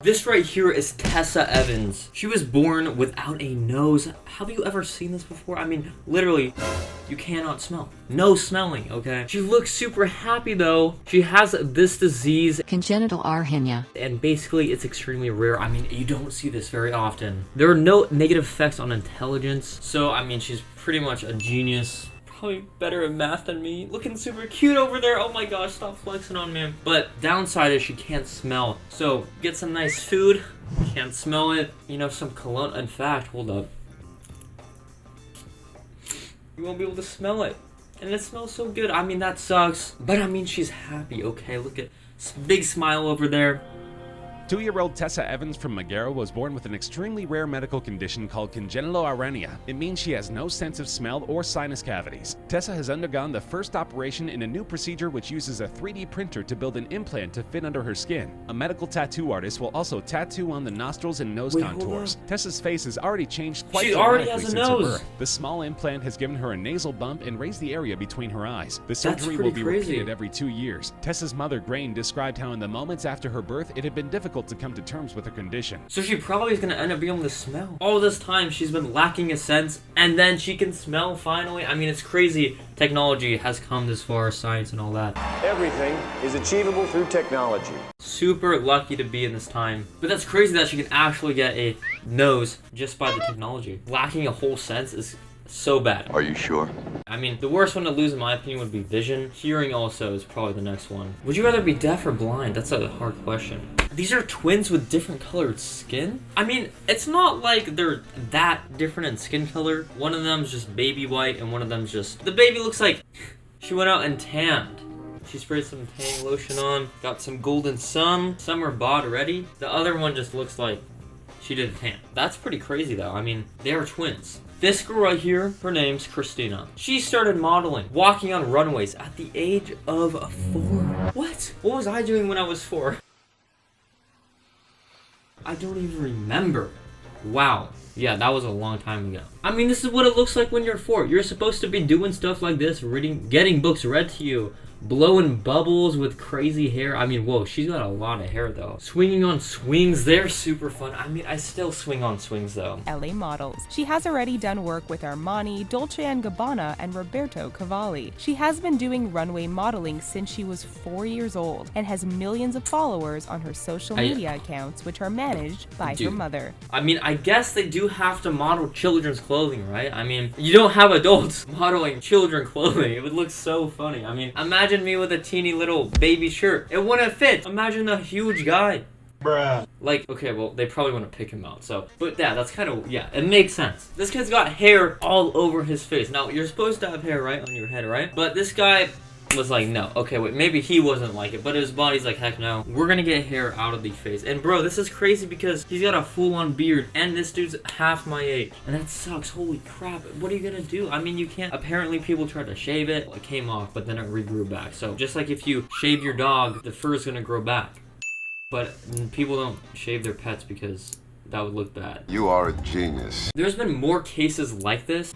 This right here is Tessa Evans. She was born without a nose. Have you ever seen this before? I mean, literally, you cannot smell. No smelling, okay? She looks super happy though. She has this disease, congenital arrhythmia, and basically it's extremely rare. I mean, you don't see this very often. There are no negative effects on intelligence. So, I mean, she's pretty much a genius. Probably better at math than me. Looking super cute over there. Oh my gosh, stop flexing on me. But downside is she can't smell. So get some nice food. Can't smell it. You know, some cologne. In fact, hold up. You won't be able to smell it. And it smells so good. I mean, that sucks. But I mean, she's happy, okay? Look at this big smile over there. 2-year-old Tessa Evans from Magera was born with an extremely rare medical condition called congenital arrhythmia. It means she has no sense of smell or sinus cavities. Tessa has undergone the first operation in a new procedure which uses a 3D printer to build an implant to fit under her skin. A medical tattoo artist will also tattoo on the nostrils and nose contours. Tessa's face has already changed quite dramatically since her birth. The small implant has given her a nasal bump and raised the area between her eyes. The surgery will be repeated every 2 years. Tessa's mother, Grain, described how in the moments after her birth it had been difficult to come to terms with her condition. So she probably is going to end up being able to smell. All this time she's been lacking a sense, and then she can smell finally. I mean, it's crazy. Technology has come this far, science and all that. Everything is achievable through technology. Super lucky to be in this time. But that's crazy that she can actually get a nose just by the technology. Lacking a whole sense is so bad. Are you sure? I mean, the worst one to lose in my opinion would be vision. Hearing also is probably the next one. Would you rather be deaf or blind? That's a hard question. These are twins with different colored skin? I mean, it's not like they're that different in skin color. One of them's just baby white and one of them's just... The baby looks like she went out and tanned. She sprayed some tanning lotion on, got some golden sun. Some are bought already. The other one just looks like she did a tan. That's pretty crazy though. I mean, they are twins. This girl right here, her name's Christina. She started modeling, walking on runways at the age of 4. What? What was I doing when I was 4? I don't even remember. Wow. Yeah, that was a long time ago. I mean, this is what it looks like when you're 4. You're supposed to be doing stuff like this, reading, getting books read to you, blowing bubbles with crazy hair. I mean, whoa, she's got a lot of hair though. Swinging on swings, they're super fun. I mean, I still swing on swings though. LA models. She has already done work with Armani, Dolce & Gabbana, and Roberto Cavalli. She has been doing runway modeling since she was 4 years old and has millions of followers on her social media accounts, which are managed by her mother. I mean, I guess they do have to model children's clothing, right? I mean, you don't have adults modeling children clothing. It would look so funny. I mean, imagine me with a teeny little baby shirt. It wouldn't fit. Imagine a huge guy. Bruh. Like, okay, well, they probably want to pick him out, so. But yeah, that's kind of, yeah, it makes sense. This kid's got hair all over his face. Now, you're supposed to have hair, right, on your head, right? But this guy was like, no. Okay, wait, maybe he wasn't like it, but his body's like, heck no. We're gonna get hair out of the face. And bro, this is crazy because he's got a full-on beard, and this dude's half my age. And that sucks. Holy crap. What are you gonna do? I mean, you can't. Apparently, people tried to shave it. It came off, but then it regrew back. So just like if you shave your dog, the fur is gonna grow back. But people don't shave their pets because that would look bad. You are a genius. There's been more cases like this.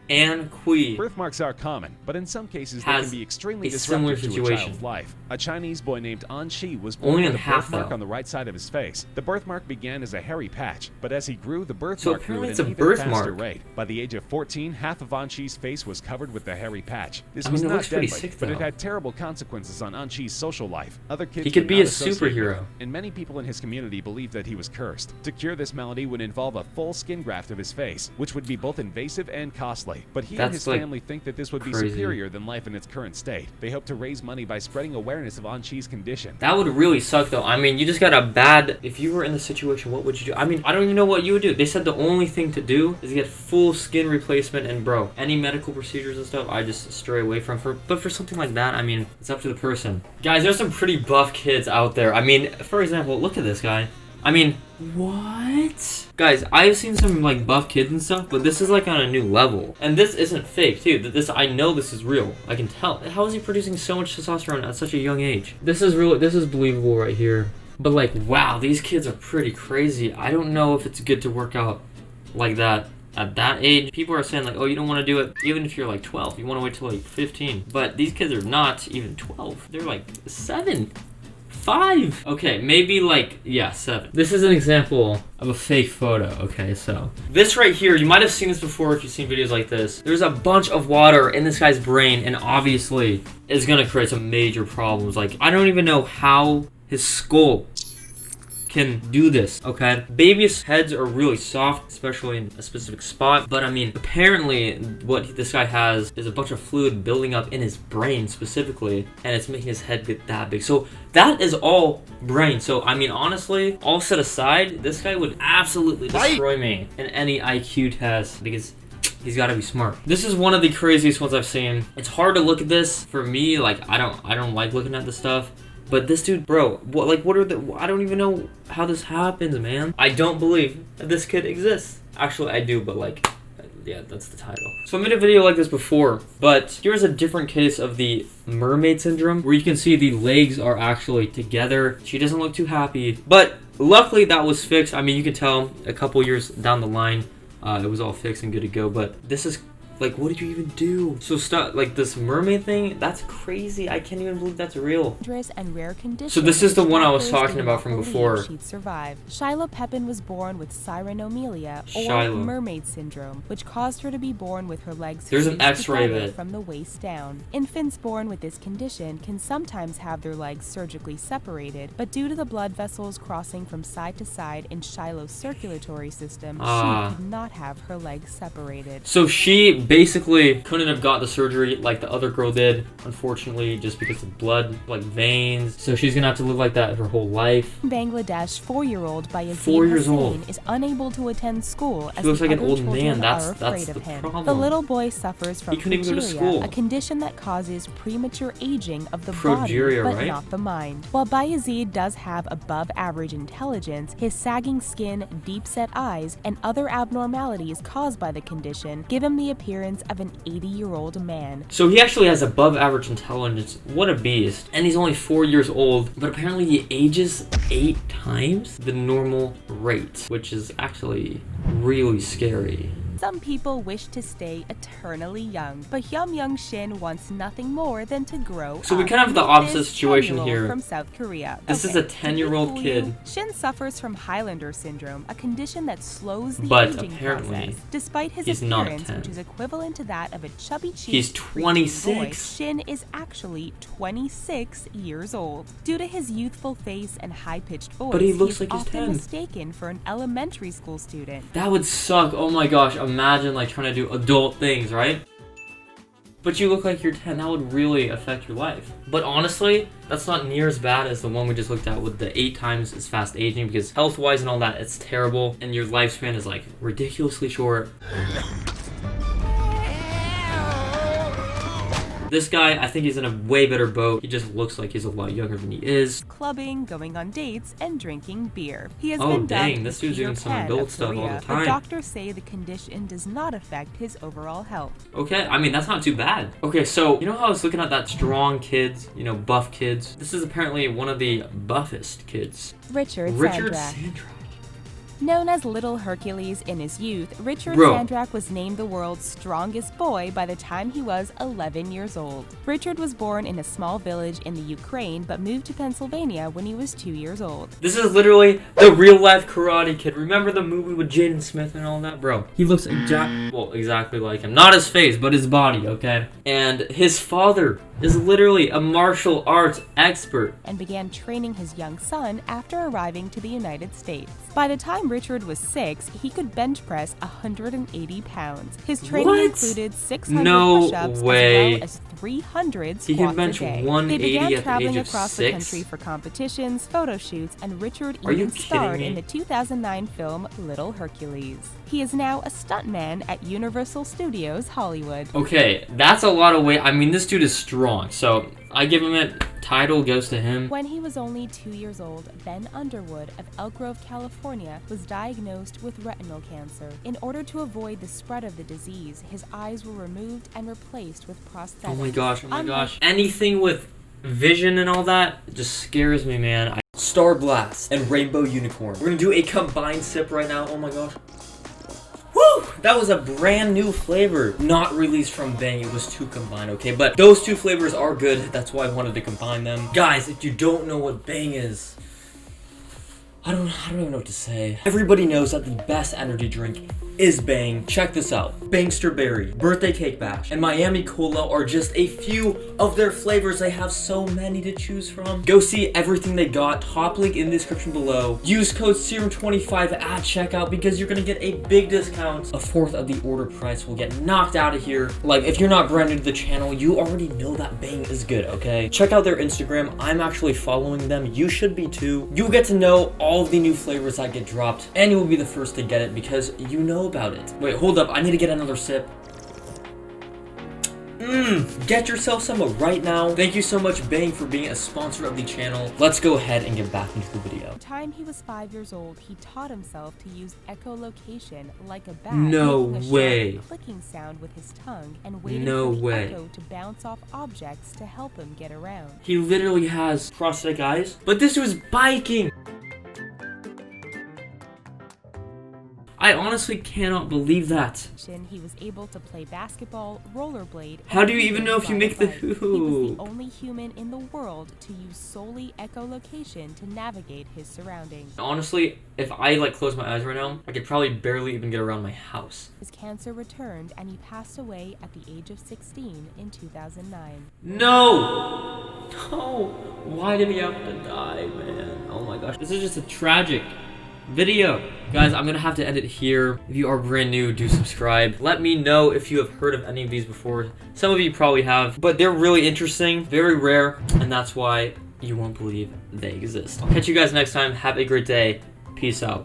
Anne Kui Birthmarks are common, but in some cases they can be extremely disruptive to a child's life. A Chinese boy named An Shi was born with a birthmark on the right side of his face. The birthmark began as a hairy patch, but as he grew, the birthmark grew at an even faster rate. By the age of 14, half of An Shi's face was covered with the hairy patch. This was not deadly, but it had terrible consequences on An Shi's social life. Other kids he could be a superhero, and many people in his community believed that he was cursed. To cure this malady would involve a full skin graft of his face, which would be both invasive and costly. But he and his family think that this would be superior than life in its current state. They hope to raise money by spreading awareness of An Shi's condition. That would really suck though. I mean, you just got a bad... If you were in the situation, what would you do? I mean, I don't even know what you would do. They said the only thing to do is get full skin replacement, and bro, any medical procedures and stuff, I just stray away from. But for something like that, I mean, it's up to the person. Guys, there's some pretty buff kids out there. I mean, for example, look at this guy. I mean, what? Guys, I've seen some like buff kids and stuff, but this is like on a new level. And this isn't fake too. This, I know this is real. I can tell. How is he producing so much testosterone at such a young age? This is real. This is believable right here. But like, wow, these kids are pretty crazy. I don't know if it's good to work out like that at that age. People are saying like, oh, you don't want to do it even if you're like 12. You want to wait till like 15. But these kids are not even 12. They're like 7. 5. Okay, maybe like, yeah, 7. This is an example of a fake photo. Okay, so this right here, you might have seen this before if you've seen videos like this. There's a bunch of water in this guy's brain, and obviously it's gonna create some major problems. Like, I don't even know how his skull can do this, okay? Babies' heads are really soft, especially in a specific spot, but I mean, apparently what this guy has is a bunch of fluid building up in his brain specifically, and it's making his head get that big. So that is all brain. So I mean, honestly, all set aside, this guy would absolutely destroy me in any IQ test because he's got to be smart. This is one of the craziest ones I've seen. It's hard to look at this for me. Like, I don't like looking at this stuff. But this dude, bro, what are the... I don't even know how this happens, man. I don't believe that this kid exists. Actually, I do, but like, yeah, that's the title. So I made a video like this before, but here's a different case of the mermaid syndrome, where you can see the legs are actually together. She doesn't look too happy, but luckily that was fixed. I mean, you can tell a couple years down the line, it was all fixed and good to go, but this is... Like, what did you even do? So stuff like this mermaid thing, that's crazy. I can't even believe that's real. Dangerous and rare conditions. So this is the one I was talking about from before. She'd survive. Shiloh Pepin was born with sirenomelia, or Shiloh. mermaid syndrome, which caused her to be born with her legs There's an fused X-ray of together it. from the waist down. Infants born with this condition can sometimes have their legs surgically separated, but due to the blood vessels crossing from side to side in Shiloh's circulatory system, she could not have her legs separated. So she basically couldn't have got the surgery like the other girl did, unfortunately, just because of blood, like veins. So she's gonna have to live like that her whole life. Bangladesh 4-year-old Bayazid 4 years Hussain old. is unable to attend school as He looks the like an other old children man. That's are afraid the of him. problem. The little boy suffers from He couldn't even go to progeria, school. a condition that causes premature aging of the Progeria, body, but right? not the mind. While Bayazid does have above-average intelligence, his sagging skin, deep-set eyes, and other abnormalities caused by the condition give him the appearance of an 80-year-old man. So he actually has above average intelligence. What a beast. And he's only 4 years old, but apparently he ages 8 times the normal rate, which is actually really scary. Some people wish to stay eternally young, but Hyum Young Shin wants nothing more than to grow So we up. kind of have the Meet opposite this situation 10-year-old here. From South Korea. This is a 10-year-old did we kid. fool you? Shin suffers from Highlander syndrome, a condition that slows the But aging apparently, process. Despite his he's not appearance, 10. which is equivalent to that of a chubby-cheeked He's preteen 26. boy, Shin is actually 26 years old. Due to his youthful face and high-pitched voice, But he looks is like he's often 10. mistaken for an elementary school student. That would suck. Oh my gosh, imagine like trying to do adult things, right? But you look like you're 10, that would really affect your life. But honestly, that's not near as bad as the one we just looked at with the 8 times as fast aging, because health-wise and all that, it's terrible, and your lifespan is like ridiculously short. This guy, I think he's in a way better boat. He just looks like he's a lot younger than he is. Clubbing, going on dates, and drinking beer. He has Oh, been dang, dubbed this the dude's doing Peter some Pan adult of stuff all the Korea, time. But doctors say the condition does not affect his overall health. Okay, I mean, that's not too bad. Okay, so, you know how I was looking at that strong kids, you know, buff kids? This is apparently one of the buffest kids. Richard Richard Sandrak. Sandrak. Known as Little Hercules in his youth, Richard Bro. Sandrak was named the world's strongest boy by the time he was 11 years old. Richard was born in a small village in the Ukraine but moved to Pennsylvania when he was 2 years old. This is literally the real-life Karate Kid. Remember the movie with Jaden Smith and all that? Bro, he looks exactly like him. Not his face, but his body, okay? And his father is literally a martial arts expert. And began training his young son after arriving to the United States. By the time Richard was 6, he could bench press 180 pounds. His training What? included 600 No push-ups way. as well as 300 squats He can bench a day. 180 They began at the traveling age of across 6? the country for competitions, photo shoots, and Richard Are you even kidding starred me? in the 2009 film Little Hercules. He is now a stuntman at Universal Studios Hollywood. Okay, that's a lot of weight. I mean, this dude is strong, so I give him it. Title goes to him. When he was only 2 years old, Ben Underwood of Elk Grove, California, was diagnosed with retinal cancer. In order to avoid the spread of the disease, his eyes were removed and replaced with prosthetics. Oh my gosh. Anything with vision and all that just scares me, man. Star Blast and Rainbow Unicorn. We're gonna do a combined sip right now. Oh my gosh. Woo! Woo! That was a brand new flavor. Not released from Bang. It was two combined, okay? But those two flavors are good. That's why I wanted to combine them. Guys, if you don't know what Bang is, I don't even know what to say. Everybody knows that the best energy drink is Bang. Check this out. Bangster Berry, Birthday Cake Bash, and Miami Cola are just a few of their flavors. They have so many to choose from. Go see everything they got. Top link in the description below. Use code Serum25 at checkout because you're gonna get a big discount. A fourth of the order price will get knocked out of here. Like, if you're not brand new to the channel, you already know that Bang is good, okay? Check out their Instagram. I'm actually following them. You should be too. You'll get to know all of the new flavors that get dropped, and you will be the first to get it because you know about it. Wait, hold up. I need to get another sip. Get yourself some right now. Thank you so much, Bang, for being a sponsor of the channel. Let's go ahead and get back into the video. The time he was 5 years old, he taught himself to use echolocation like a bat, No making a way. sharp clicking sound with his tongue and waiting No for the way. echo to bounce off objects to help him get around. He literally has prosthetic eyes, but this was biking. I honestly cannot believe that. He was able to play basketball, rollerblade. How do you even know if you make the He was hoop? the only human in the world to use solely echolocation to navigate his surroundings. Honestly, if I like close my eyes right now, I could probably barely even get around my house. His cancer returned and he passed away at the age of 16 in 2009. No! No! Why did he have to die, man? Oh my gosh. This is just a tragic video. Guys, I'm gonna have to end it here. If you are brand new, do subscribe. Let me know if you have heard of any of these before. Some of you probably have, but they're really interesting, very rare, and that's why you won't believe they exist. I'll catch you guys next time. Have a great day. Peace out.